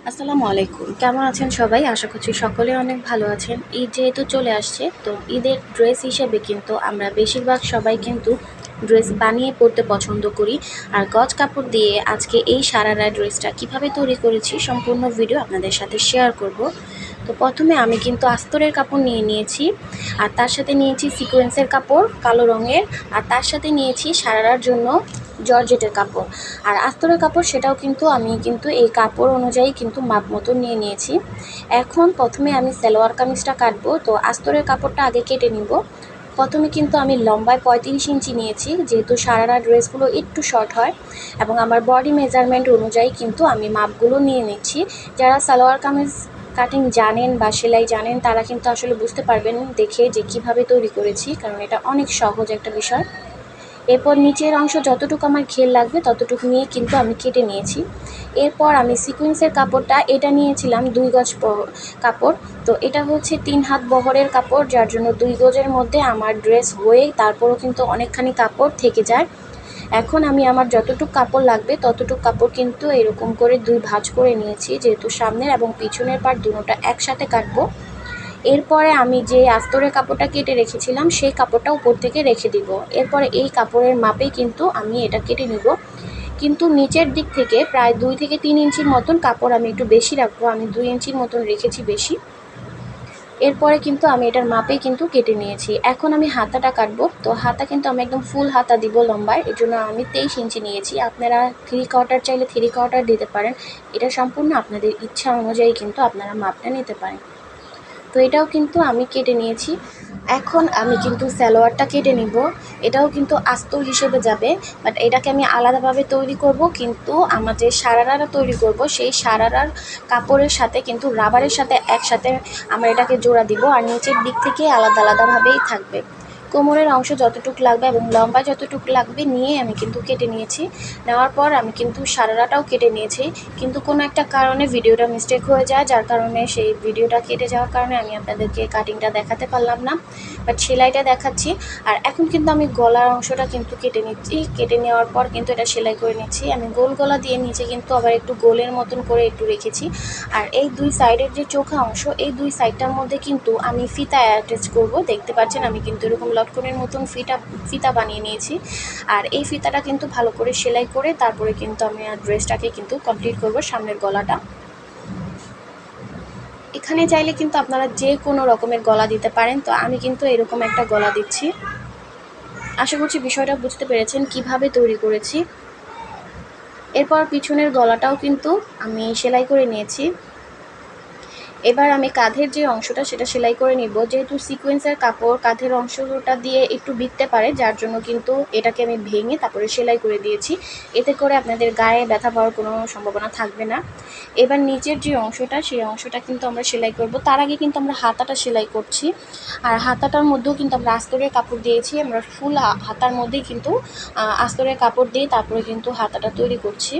আসসালামু আলাইকুম। কেমন আছেন সবাই? আশা করছি সকলে অনেক ভালো আছেন। ঈদ যেহেতু চলে আসছে, তো ঈদের ড্রেস হিসেবে কিন্তু আমরা বেশিরভাগ সবাই কিন্তু ড্রেস বানিয়ে পরতে পছন্দ করি। আর গজ কাপড় দিয়ে আজকে এই সারারা ড্রেসটা কিভাবে তৈরি করেছি সম্পূর্ণ ভিডিও আপনাদের সাথে শেয়ার করব। তো প্রথমে আমি কিন্তু আস্তরের কাপড় নিয়ে নিয়েছি, আর তার সাথে নিয়েছি সিকোয়েন্সের কাপড় কালো রঙের, আর তার সাথে নিয়েছি সারারার জন্য জর্জেটের কাপড়। আর আস্তরের কাপড় সেটাও কিন্তু আমি এই কাপড় অনুযায়ী কিন্তু মাপ মতো নিয়ে নিয়েছি। এখন প্রথমে আমি সালোয়ার কামিজটা কাটবো, তো আস্তরের কাপড়টা আগে কেটে নিব। প্রথমে কিন্তু আমি লম্বায় 35 ইঞ্চি নিয়েছি, যেহেতু সারারা ড্রেসগুলো একটু শর্ট হয়, এবং আমার বডি মেজারমেন্ট অনুযায়ী কিন্তু আমি মাপগুলো নিয়ে নিচ্ছি। যারা সালোয়ার কামিজ কাটিং জানেন বা সেলাই জানেন তারা কিন্তু আসলে বুঝতে পারবেন দেখে যে কিভাবে তৈরি করেছি, কারণ এটা অনেক সহজ একটা বিষয়। এরপর নিচের অংশ যতটুকু আমার ঘের লাগবে ততটুকু নিয়ে কিন্তু আমি কেটে নিয়েছি। এরপর আমি সিকোয়েন্সের কাপড়টা এটা নিয়েছিলাম 2 গজ কাপড়। তো এটা হচ্ছে 3 হাত বহরের কাপড়, যার জন্য 2 গজের মধ্যে আমার ড্রেস হয়ে তারপরও কিন্তু অনেকখানি কাপড় থেকে যায়। এখন আমি আমার যতটুকু কাপড় লাগবে ততটুকু কাপড় কিন্তু এরকম করে 2 ভাঁজ করে নিয়েছি, যেহেতু সামনের এবং পিছনের পার্ট দুটোটা একসাথে কাটবো। এরপরে আমি যে আস্তরের কাপড়টা কেটে রেখেছিলাম সেই কাপড়টা উপর থেকে রেখে দিব। এরপরে এই কাপড়ের মাপেই কিন্তু আমি এটা কেটে নিব, কিন্তু নিচের দিক থেকে প্রায় 2 থেকে 3 ইঞ্চির মতন কাপড় আমি একটু বেশি রাখবো। আমি 2 ইঞ্চির মতন রেখেছি বেশি। এরপরে কিন্তু আমি এটার মাপেই কিন্তু কেটে নিয়েছি। এখন আমি হাতাটা কাটবো। তো হাতা কিন্তু আমি একদম ফুল হাতা দিব লম্বায়, এর জন্য আমি 23 ইঞ্চি নিয়েছি। আপনারা 3/4 চাইলে 3/4 দিতে পারেন। এটা সম্পূর্ণ আপনাদের ইচ্ছা অনুযায়ী কিন্তু আপনারা মাপটা নিতে পারেন। তো এটাও কিন্তু আমি কেটে নিয়েছি। এখন আমি কিন্তু সালোয়ারটা কেটে নিব। এটাও কিন্তু আস্তর হিসেবে যাবে, বাট এটাকে আমি আলাদাভাবে তৈরি করব। কিন্তু আমার যে সারারাটা তৈরি করব সেই সারারার কাপড়ের সাথে কিন্তু রাবারের সাথে একসাথে আমরা এটাকে জোড়া দিব, আর নিচের দিক থেকে আলাদা আলাদাভাবেই থাকবে। কোমরের অংশ যতটুকু লাগবে এবং লম্বা যতটুকু লাগবে নিয়ে আমি কিন্তু কেটে নিয়েছি। নেওয়ার পর আমি কিন্তু সারারাটাও কেটে নিয়েছি, কিন্তু কোনো একটা কারণে ভিডিওটা মিস্টেক হয়ে যায়, যার কারণে সেই ভিডিওটা কেটে যাওয়ার কারণে আমি আপনাদেরকে কাটিংটা দেখাতে পারলাম না, বাট সেলাইটা দেখাচ্ছি। আর এখন কিন্তু আমি গলার অংশটা কিন্তু কেটে নিচ্ছি। কেটে নেওয়ার পর কিন্তু এটা সেলাই করে নিচ্ছি। আমি গোল গলা দিয়ে নিচে কিন্তু আবার একটু গোলের মতন করে একটু রেখেছি। আর এই 2 সাইডের যে চোখা অংশ, এই 2 সাইডটার মধ্যে কিন্তু আমি ফিতা অ্যাটাচ করব। দেখতে পাচ্ছেন আমি কিন্তু এরকম লটকনের মতন ফিতা বানিয়ে নিয়েছি। আর এই ফিতাটা কিন্তু ভালো করে সেলাই করে তারপরে কিন্তু আমি ড্রেসটাকে কিন্তু কমপ্লিট করব, সামনের গলাটা। এখানে চাইলে কিন্তু আপনারা যে কোনো রকমের গলা দিতে পারেন, তো আমি কিন্তু এরকম একটা গলা দিচ্ছি। আশা করছি বিষয়টা বুঝতে পেরেছেন কিভাবে তৈরি করেছি। এরপর পিছনের গলাটাও কিন্তু আমি সেলাই করে নিয়েছি। এবার আমি কাঁধের যে অংশটা সেটা সেলাই করে নিব। যেহেতু সিকোয়েন্সের কাপড় কাঁধের অংশটা দিয়ে একটু বিঁধতে পারে, যার জন্য কিন্তু এটাকে আমি ভেঙে তারপরে সেলাই করে দিয়েছি। এতে করে আপনাদের গায়ে ব্যথা পাওয়ার কোনো সম্ভাবনা থাকবে না। এবার নিচের যে অংশটা সেই অংশটা কিন্তু আমরা সেলাই করব। তার আগে কিন্তু আমরা হাতাটা সেলাই করছি। আর হাতাটার মধ্যেও কিন্তু আমরা আস্তরের কাপড় দিয়েছি। আমরা ফুল হাতার মধ্যেই কিন্তু আস্তরের কাপড় দিয়ে তারপরে কিন্তু হাতাটা তৈরি করছি।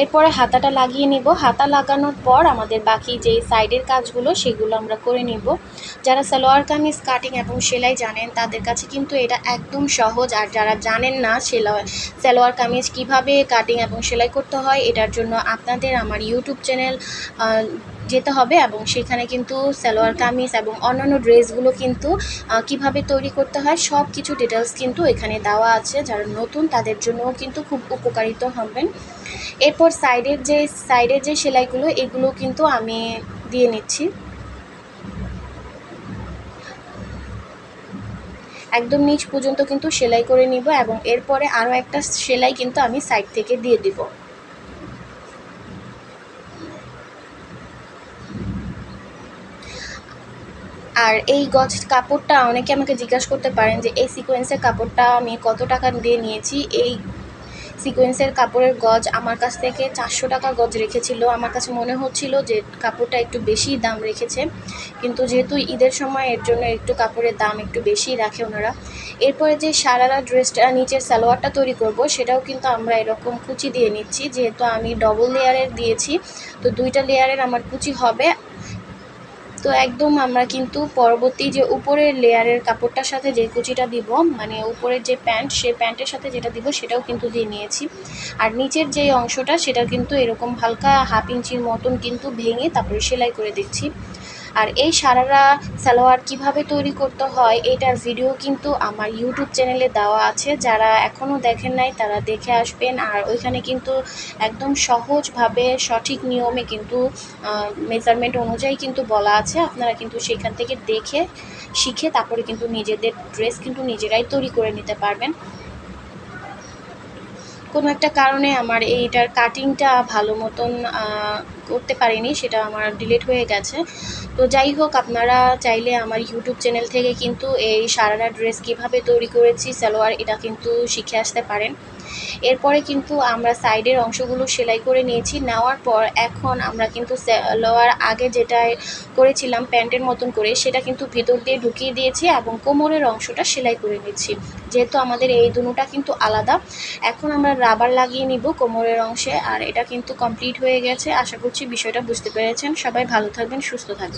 এরপরে হাতাটা লাগিয়ে নিব। হাতা লাগানোর পর আমাদের বাকি যেই সাইডের কাজগুলো সেগুলো আমরা করে নিব। যারা সালোয়ার কামিজ কাটিং এবং সেলাই জানেন তাদের কাছে কিন্তু এটা একদম সহজ। আর যারা জানেন না সালোয়ার কামিজ কিভাবে কাটিং এবং সেলাই করতে হয়, এটার জন্য আপনাদের আমার ইউটিউব চ্যানেল যেতে হবে, এবং সেখানে কিন্তু সালোয়ার কামিজ এবং অন্যান্য ড্রেসগুলো কিন্তু কিভাবে তৈরি করতে হয় সব কিছু ডিটেলস কিন্তু এখানে দেওয়া আছে। যারা নতুন তাদের জন্যও কিন্তু খুব উপকারিত হবেন। এরপর সাইডের যে সেলাইগুলো এগুলো কিন্তু আমি দিয়ে নিচ্ছি। একদম নিচ পর্যন্ত কিন্তু সেলাই করে নিব, এবং এরপরে আরও একটা সেলাই কিন্তু আমি সাইড থেকে দিয়ে দিব। আর এই গজ কাপড়টা অনেকে আমাকে জিজ্ঞাসা করতে পারেন যে এই সিকোয়েন্সের কাপড়টা আমি কত টাকা দিয়ে নিয়েছি। এই সিকোয়েন্সের কাপড়ের গজ আমার কাছ থেকে 400 টাকা গজ রেখেছিল। আমার কাছে মনে হচ্ছিল যে কাপড়টা একটু বেশি দাম রেখেছে, কিন্তু যেহেতু ঈদের সময় এর জন্য একটু কাপড়ের দাম একটু বেশি রাখে ওনারা। এরপরে যে সারারা ড্রেসটা নিচের সালোয়ারটা তৈরি করব সেটাও কিন্তু আমরা এরকম কুচি দিয়ে নিচ্ছি। যেহেতু আমি ডবল লেয়ারের দিয়েছি, তো 2টা লেয়ারের আমার কুচি হবে। তো একদম আমরা কিন্তু পরবর্তী যে উপরের লেয়ারের কাপড়টার সাথে যে কুচিটা দিব, মানে উপরের যে প্যান্ট, সেই প্যান্টের সাথে যেটা দিব সেটাও কিন্তু দিয়ে নিয়েছি। আর নিচের যে অংশটা সেটা কিন্তু এরকম হালকা 1/2 ইঞ্চির মতন কিন্তু ভেঙে তারপরে সেলাই করে দিচ্ছি। আর এই সারারা সালোয়ার কিভাবে তৈরি করতে হয় এটার ভিডিও কিন্তু আমার ইউটিউব চ্যানেলে দেওয়া আছে, যারা এখনও দেখেন নাই তারা দেখে আসবেন। আর ওইখানে কিন্তু একদম সহজভাবে সঠিক নিয়মে কিন্তু মেজারমেন্ট অনুযায়ী কিন্তু বলা আছে, আপনারা কিন্তু সেখান থেকে দেখে শিখে তারপরে কিন্তু নিজেদের ড্রেস কিন্তু নিজেরাই তৈরি করে নিতে পারবেন। কোনো একটা কারণে আমার এইটার কাটিংটা ভালো মতন করতে পারিনি, সেটা আমার ডিলিট হয়ে গেছে। তো যাই হোক, আপনারা চাইলে আমার ইউটিউব চ্যানেল থেকে কিন্তু এই সারারা ড্রেস কীভাবে তৈরি করেছি সালোয়ার, এটা কিন্তু শিখে আসতে পারেন। এরপরে কিন্তু আমরা সাইডের অংশগুলো সেলাই করে নিয়েছি। নেওয়ার পর এখন আমরা কিন্তু সালোয়ার আগে যেটা করেছিলাম প্যান্টের মতন করে, সেটা কিন্তু ভিতর দিয়ে ঢুকিয়ে দিয়েছি এবং কোমরের অংশটা সেলাই করে নিচ্ছি। যেহেতু আমাদের এই দুটোটা কিন্তু আলাদা, এখন আমরা রাবার লাগিয়ে নিব কোমরের অংশে। আর এটা কিন্তু কমপ্লিট হয়ে গেছে। আশা করছি বিষয়টা বুঝতে পেরেছেন। সবাই ভালো থাকবেন, সুস্থ থাকবেন।